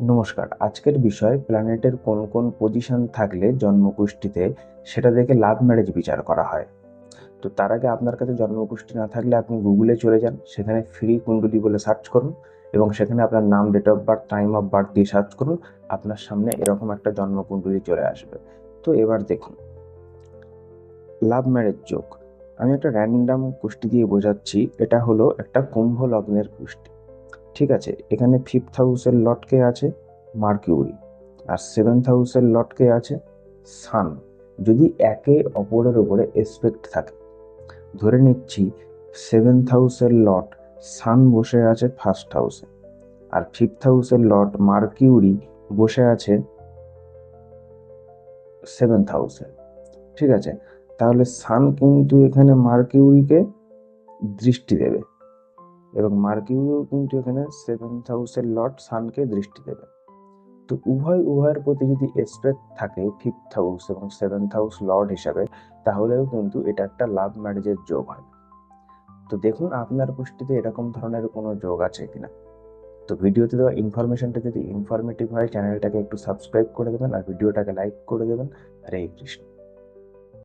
নমস্কার। আজকের বিষয় প্ল্যানেটের কোন কোন পজিশন থাকলে জন্মকুষ্ঠিতে সেটা দেখে লাভ ম্যারেজ বিচার করা হয়। তো তার আগে আপনার কাছে জন্মকুষ্ঠি না থাকলে আপনি গুগলে চলে যান, সেখানে ফ্রি কুণ্ডলী বলে সার্চ করুন এবং সেখানে আপনার নাম, date of birth, time of birth দিয়ে সার্চ করুন। আপনার সামনে এরকম একটা জন্মকুণ্ডলী চলে আসবে। তো এবার দেখুন, লাভ ম্যারেজ যোগ। আমি একটা র্যান্ডাম কুষ্টি দিয়ে বোঝাচ্ছি। এটা হলো একটা কুম্ভ লগ্নের কুষ্টি। ঠিক আছে, এখানে ফিফথ হাউসের লটকে আছে মার্কিউরি, আর সেভেন্থ হাউসের লটকে আছে সান। যদি একে অপরের উপরে এসপেক্ট থাকে, ধরে নিচ্ছি সেভেন্থ হাউসের লট সান বসে আছে ফার্স্ট হাউসে, আর ফিফথ হাউসের লট মার্কিউরি বসে আছে সেভেন্থ হাউসে। ঠিক আছে, তাহলে সান কিন্তু এখানে মার্কিউরিকে দৃষ্টি দেবে এবং মার্কিউরিও কিন্তু এখানে সেভেন্থ হাউসের লর্ড সানকে দৃষ্টি দেবে। তো উভয়ের প্রতি যদি এসপেক্ট থাকে ফিফথ হাউস এবং সেভেন্থ হাউস লর্ড হিসাবে, তাহলেও কিন্তু এটা একটা লাভ ম্যারেজের যোগ হয়। তো দেখুন আপনার কুষ্টিতে এরকম ধরনের কোনো যোগ আছে কিনা। তো ভিডিওতে দেওয়া ইনফরমেশনটা যদি ইনফরমেটিভ হয়, চ্যানেলটাকে একটু সাবস্ক্রাইব করে দেবেন আর ভিডিওটাকে লাইক করে দেবেন। হরে কৃষ্ণ।